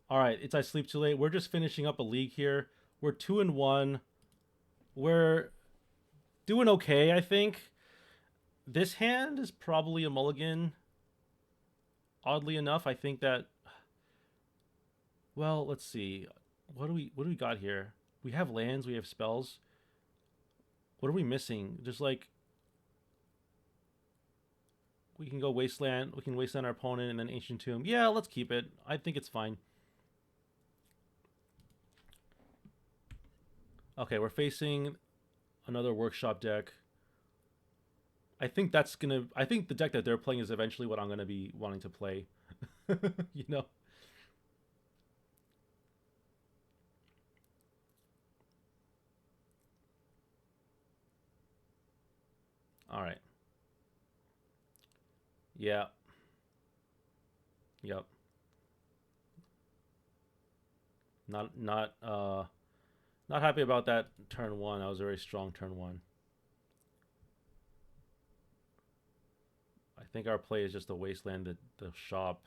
All right, it's I sleep too late. We're just finishing up a league here. We're 2-1. We're doing okay, I think. This hand is probably a mulligan. Oddly enough, I think that. Well, let's see. What do we got here? We have lands. We have spells. What are we missing? Just like we can go wasteland. We can wasteland our opponent and then ancient tomb. Yeah, let's keep it. I think it's fine. Okay, we're facing another workshop deck. I think that's gonna. I think the deck that they're playing is eventually what I'm gonna be wanting to play. you know. All right. Yeah. Yep. Not happy about that turn one. That was a very strong turn one. I think our play is just to wasteland the shop.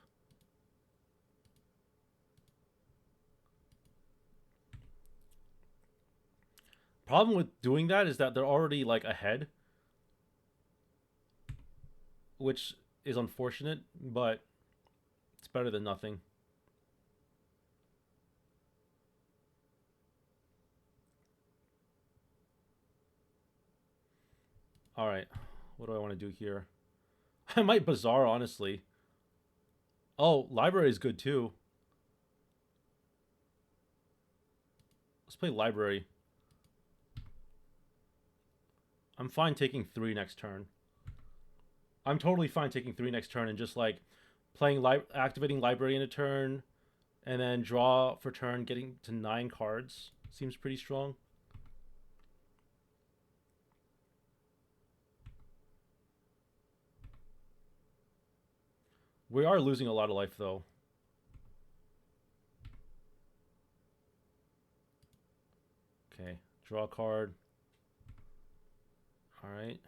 Problem with doing that is that they're already like ahead, which is unfortunate, but it's better than nothing. All right. What do I want to do here? I might Bazaar, honestly. Oh, library is good too. Let's play library. I'm fine taking 3 next turn. I'm totally fine taking 3 next turn and just like playing activating library in a turn and then draw for turn, getting to 9 cards. Seems pretty strong. We are losing a lot of life though. Okay, draw a card. All right,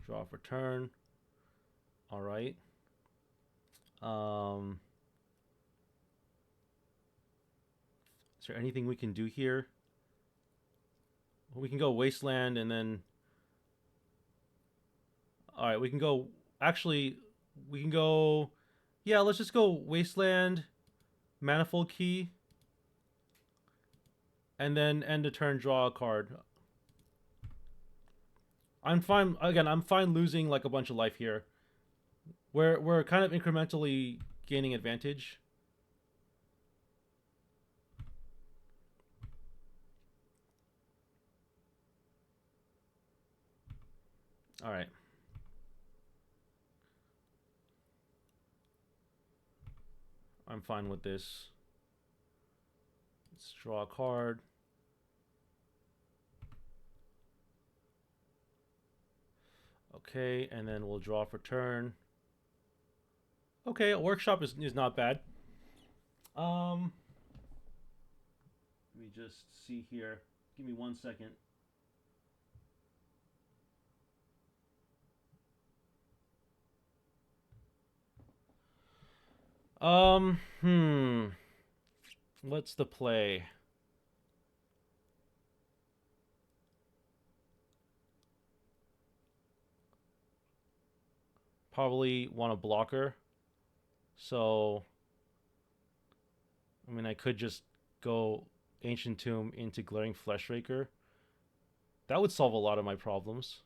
draw for turn. All right. Um, is there anything we can do here? Well, we can go wasteland and then. All right, we can go. Actually, we can go. Yeah, let's just go wasteland, manifold key, and then end a turn, draw a card. I'm fine. Again, I'm fine losing like a bunch of life here. We're kind of incrementally gaining advantage. All right. I'm fine with this. Let's draw a card. Okay, and then we'll draw for turn. Okay, a workshop is not bad. Um, Let me just see here. Give me 1 second. Um, hmm. What's the play? Probably want a blocker. So, I mean, I could just go Ancient Tomb into Glaring Fleshraker. That would solve a lot of my problems.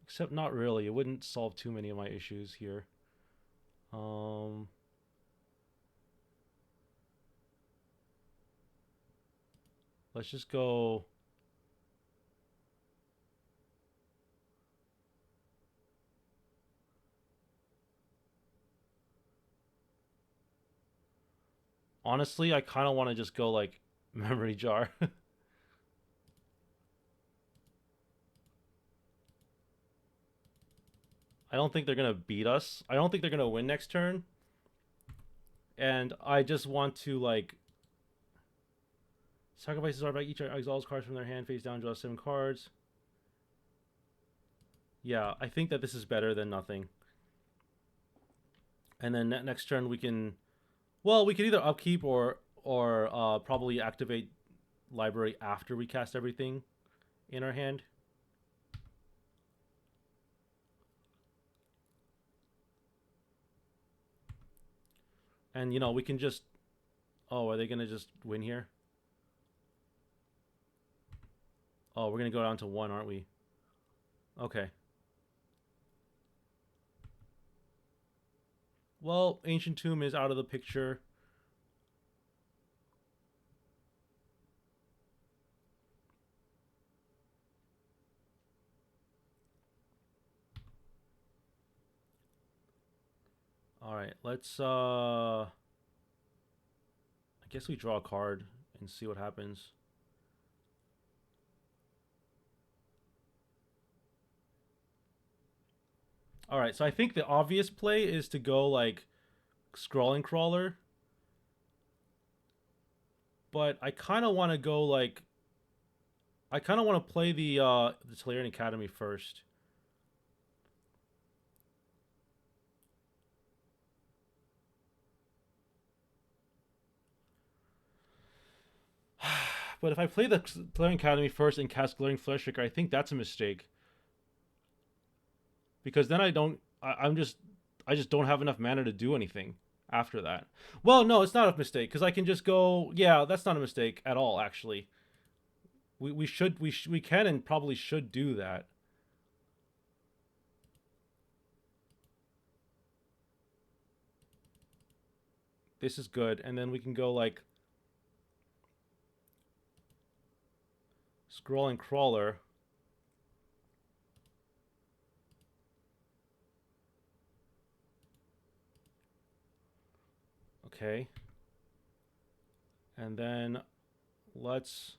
Except not really. It wouldn't solve too many of my issues here. Um, let's just go. Honestly, I kind of want to just go like Memory Jar. I don't think they're gonna beat us. I don't think they're gonna win next turn. And I just want to like sacrifices are by each exiles cards from their hand face down, draw 7 cards. Yeah, I think that this is better than nothing. And then next turn we can, well, we can either upkeep or probably activate library after we cast everything in our hand. And we can just, oh, are they gonna just win here? Oh, we're gonna go down to 1, aren't we? Okay. Well, Ancient Tomb is out of the picture. All right, let's I guess we draw a card and see what happens. All right, so I think the obvious play is to go like Scrawling Crawler, but I kind of want to go like I kind of want to play the Tolarian Academy first. But if I play the Tolarian Academy first and cast Glaring Fleshraker, I think that's a mistake. Because then I just don't have enough mana to do anything after that. Well, no, it's not a mistake because I can just go. Yeah, that's not a mistake at all. Actually, we can and probably should do that. This is good, and then we can go like Scrawling Crawler. Okay. And then let's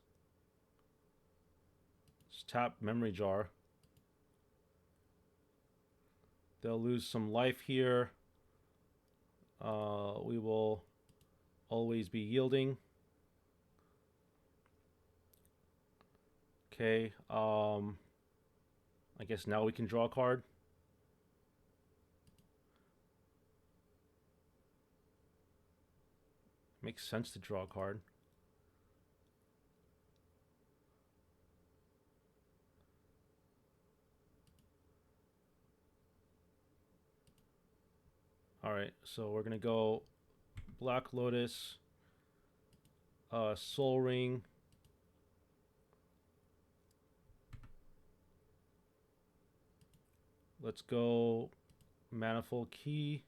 tap Memory Jar. They'll lose some life here. We will always be yielding. Okay. I guess now we can draw a card. Makes sense to draw a card. Alright, so we're going to go Black Lotus, Soul Ring. Let's go Manifold Key.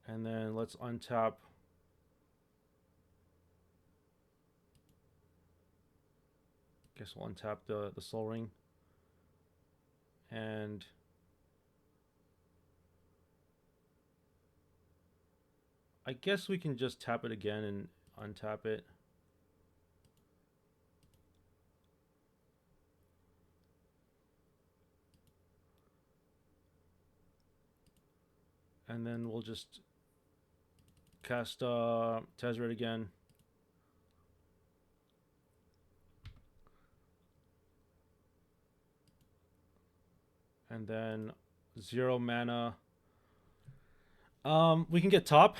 And then let's untap guess we'll untap the Soul Ring. And I guess we can just tap it again and untap it. And then we'll just cast Tezzeret again. And then 0 mana. We can get top.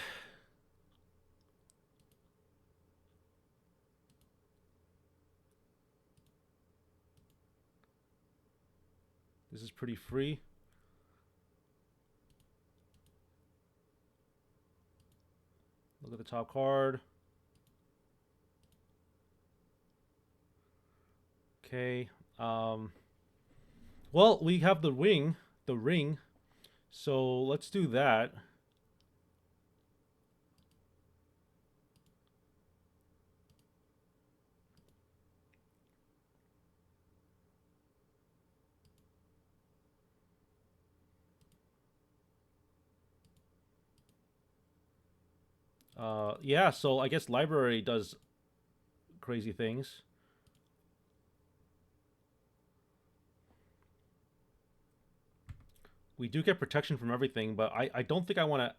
This is pretty free. Look at the top card. Okay. Well, we have the ring. So let's do that. Yeah, so I guess library does crazy things. We do get protection from everything, but I don't think I want to...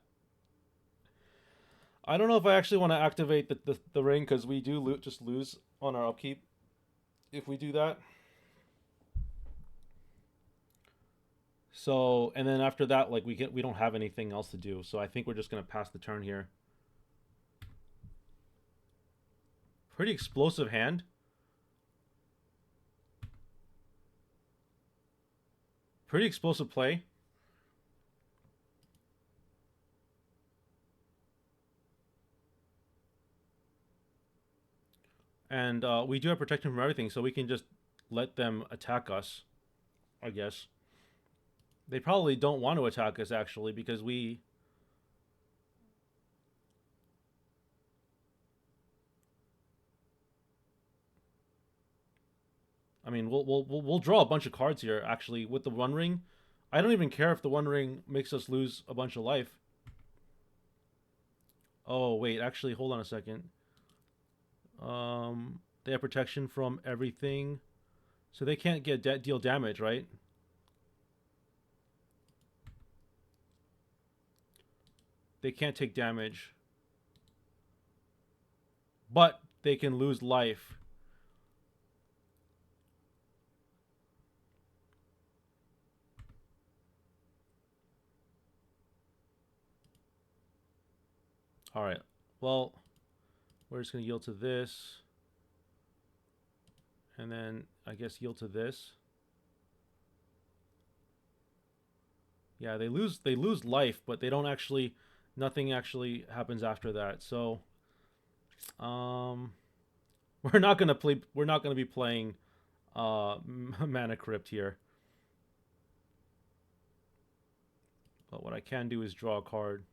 I don't know if I actually want to activate the ring, because we do just lose on our upkeep if we do that. So, and then after that, like we don't have anything else to do. So I think we're just gonna pass the turn here. Pretty explosive hand. Pretty explosive play. And we do have protection from everything, so we can just let them attack us, I guess. They probably don't want to attack us, actually, because we... I mean, we'll draw a bunch of cards here, actually, with the One Ring. I don't even care if the One Ring makes us lose a bunch of life. Oh, wait, actually, hold on a second. They have protection from everything. So they can't get deal damage, right? They can't take damage. But they can lose life. Alright. Well, we're just going to yield to this. And then, I guess, yield to this. Yeah, they lose life, but they don't actually... Nothing actually happens after that. So, we're not gonna play. We're not gonna be playing Mana Crypt here. But what I can do is draw a card.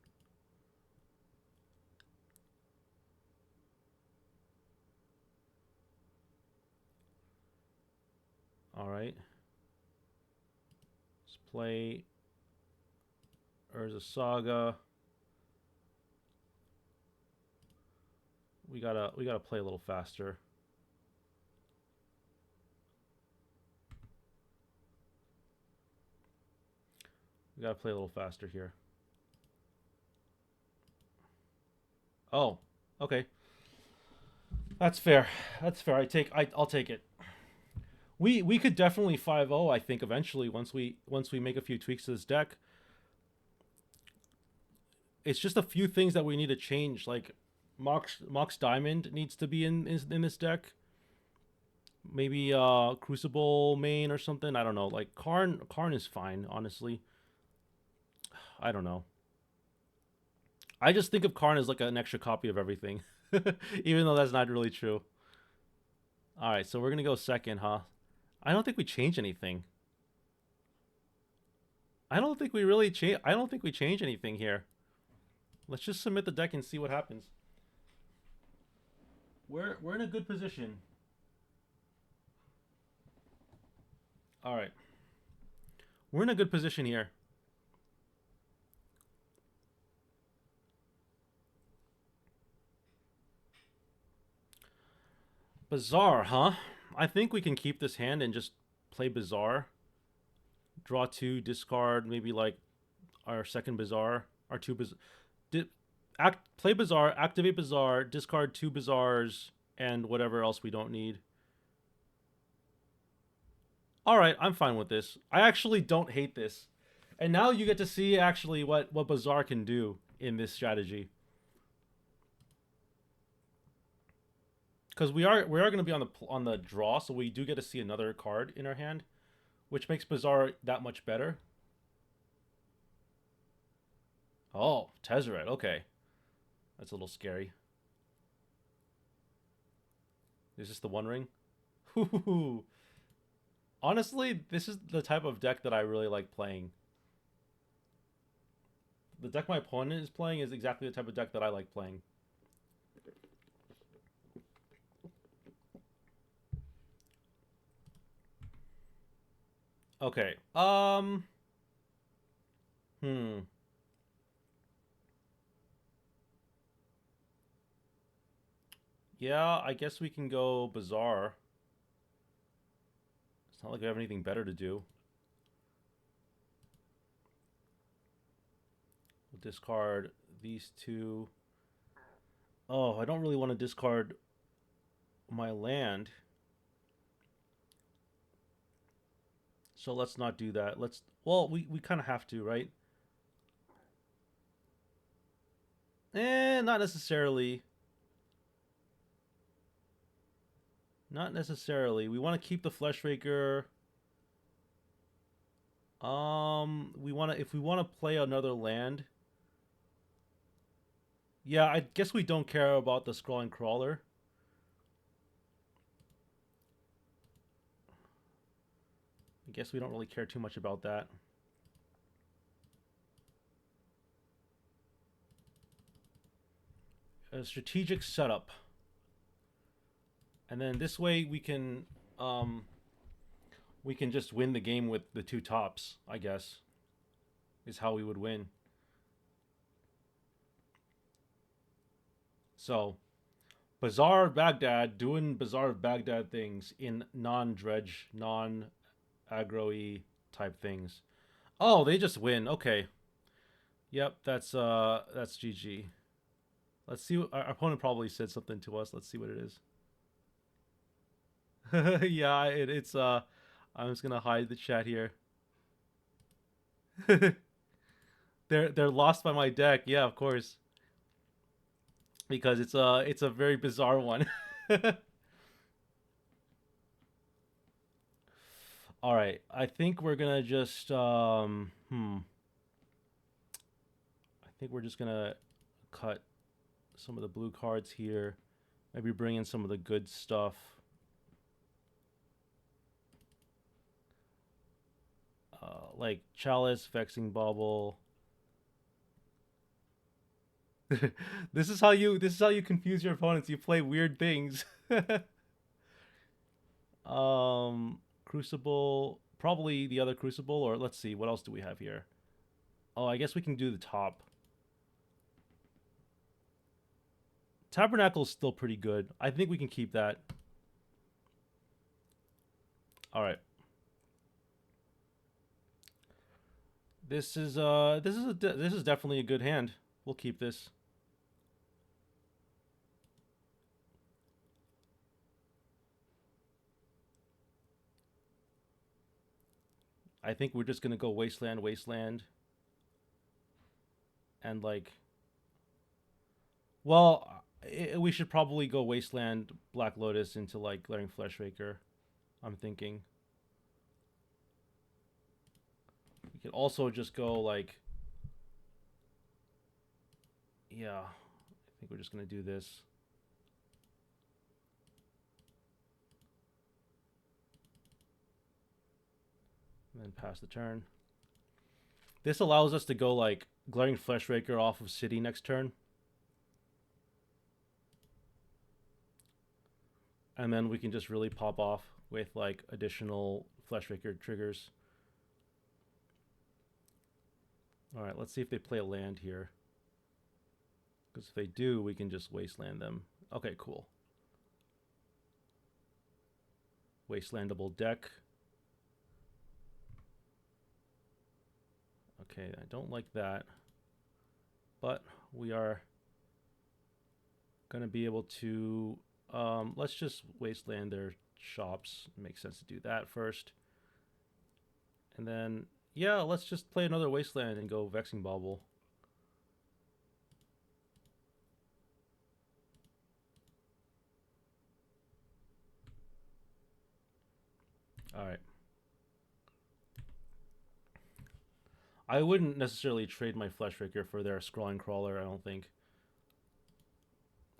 All right. Let's play Urza Saga. We gotta play a little faster. We gotta play a little faster here. Oh, okay. That's fair. That's fair. I'll take it. We could definitely 5-0, I think, eventually once we make a few tweaks to this deck. It's just a few things that we need to change. Like Mox Diamond needs to be in this deck. Maybe Crucible main or something. I don't know. Like Karn is fine, honestly. I don't know. I just think of Karn as like an extra copy of everything. Even though that's not really true. Alright, so we're gonna go second, huh? I don't think we change anything. I don't think we really change. I don't think we change anything here. Let's just submit the deck and see what happens. We're in a good position. All right. We're in a good position here. Bazaar, huh? I think we can keep this hand and just play Bazaar. Draw two, discard maybe like our second Bazaar, our two Bazaar. Play Bazaar, activate Bazaar, discard two Bazaars, and whatever else we don't need. Alright, I'm fine with this. I actually don't hate this. And now you get to see actually what Bazaar can do in this strategy. Because we are going to be on the draw, so we do get to see another card in our hand, which makes Bazaar that much better. Oh, Tezzeret, okay. That's a little scary. Is this the One Ring? Honestly, this is the type of deck that I really like playing. The deck my opponent is playing is exactly the type of deck that I like playing. Okay. Hmm. Yeah, I guess we can go Bazaar. It's not like we have anything better to do. We'll discard these two. Oh, I don't really want to discard my land. So let's not do that. Well, we kind of have to, right? Not necessarily. Not necessarily. We want to keep the Fleshraker. We want to if we want to play another land. Yeah, I guess we don't care about the Scrawling Crawler. I guess we don't really care too much about that. A strategic setup. And then this way we can just win the game with the two tops, I guess. Is how we would win. So, Bazaar of Baghdad doing Bazaar of Baghdad things in non-dredge, non-aggro-y type things. Oh, they just win. Okay. Yep, that's GG. Let's see what our opponent probably said something to us. Let's see what it is. Yeah, it's I'm just gonna hide the chat here. They're lost by my deck. Yeah, of course, because it's a very bizarre one. All right, I think we're gonna just I think we're just gonna cut some of the blue cards here. Maybe bring in some of the good stuff. Like Chalice, Vexing Bauble. This is how you confuse your opponents. You play weird things. Crucible, probably the other Crucible, or let's see, what else do we have here? Oh, I guess we can do the top. Tabernacle's still pretty good. I think we can keep that. All right. This is definitely a good hand. We'll keep this. I think we're just gonna go Wasteland, Wasteland, and like, well, we should probably go Wasteland, Black Lotus into like Glaring Fleshraker. I'm thinking. We could also just go like, yeah, I think we're just gonna do this. And then pass the turn. This allows us to go like Glaring Fleshraker off of City next turn. And then we can just really pop off with like additional Fleshraker triggers. Alright, let's see if they play a land here. Because if they do, we can just Wasteland them. Okay, cool. Wastelandable deck. Okay, I don't like that. But we are going to be able to... let's just Wasteland their shops. It makes sense to do that first. And then, yeah, let's just play another Wasteland and go Vexing Bauble. Alright. I wouldn't necessarily trade my Fleshraker for their Scrawling Crawler, I don't think.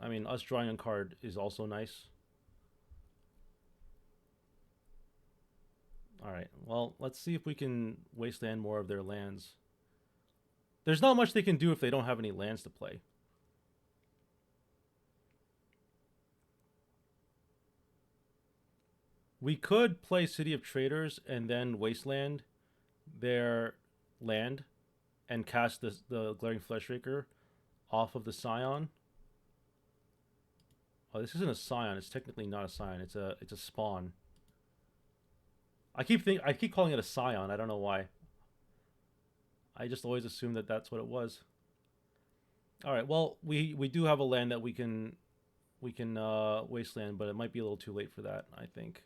I mean, us drawing a card is also nice. Alright, well, let's see if we can Wasteland more of their lands. There's not much they can do if they don't have any lands to play. We could play City of Traders and then Wasteland their land and cast the Glaring Fleshraker off of the Scion. Oh, this isn't a Scion. It's technically not a Scion. It's a spawn. I keep calling it a Scion. I don't know why. I just always assumed that that's what it was. All right. Well, we do have a land that we can Wasteland, but it might be a little too late for that, I think.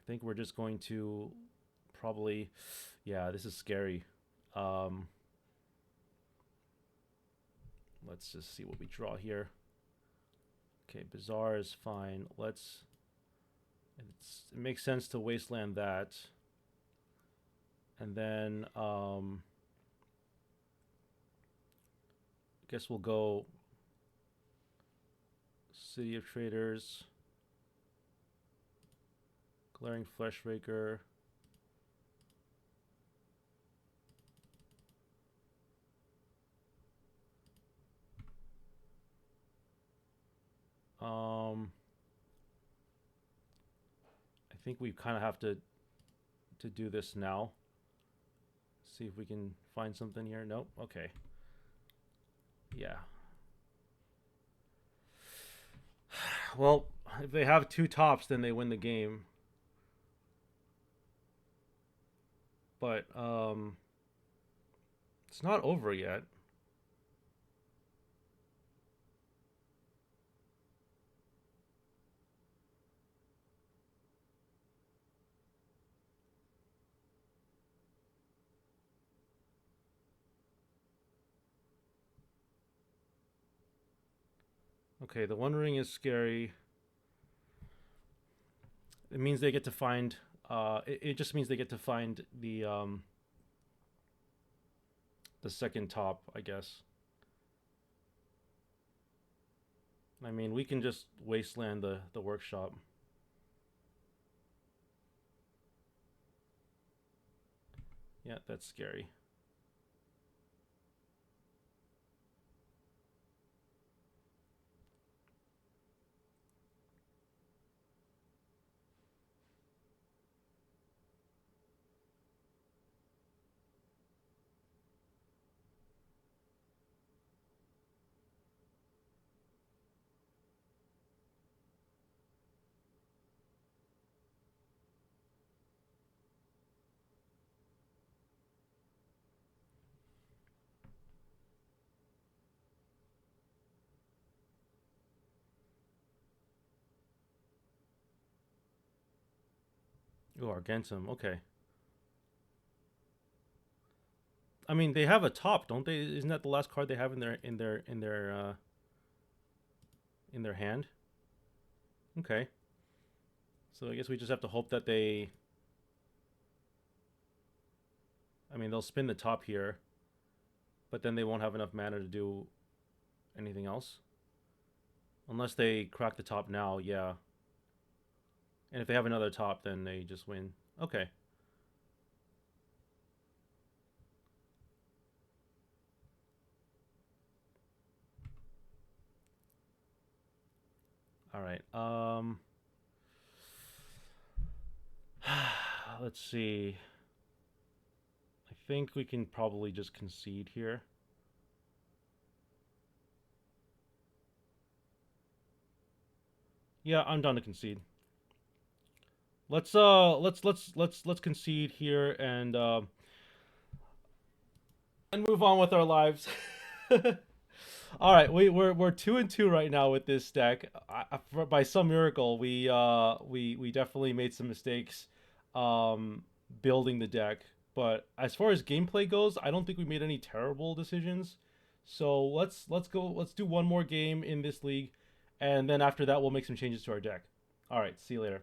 think we're just going to probably, yeah, this is scary. Um, let's just see what we draw here. Okay, Bazaar is fine. It makes sense to wasteland that. And then, I guess we'll go City of Traders, Glaring Fleshraker. I think we kind of have to do this now. See if we can find something here. Nope. Okay. Yeah. Well, if they have two tops, then they win the game. But it's not over yet. Okay, the One Ring is scary. It means they get to find. It just means they get to find the second top, I guess. I mean, we can just wasteland the workshop. Yeah, that's scary. Oh, Argentum. Okay. I mean, they have a top, don't they? Isn't that the last card they have in their hand? Okay. So I guess we just have to hope that they. I mean, they'll spin the top here, but then they won't have enough mana to do anything else. Unless they crack the top now, yeah. And if they have another top, then they just win. Okay. All right. Let's see. I think we can probably just concede here. Yeah, I'm done to concede. Let's concede here and move on with our lives. All right, we're 2-2 right now with this deck. By some miracle, we definitely made some mistakes building the deck. But as far as gameplay goes, I don't think we made any terrible decisions. So let's go. Let's do one more game in this league, and then after that, we'll make some changes to our deck. All right, see you later.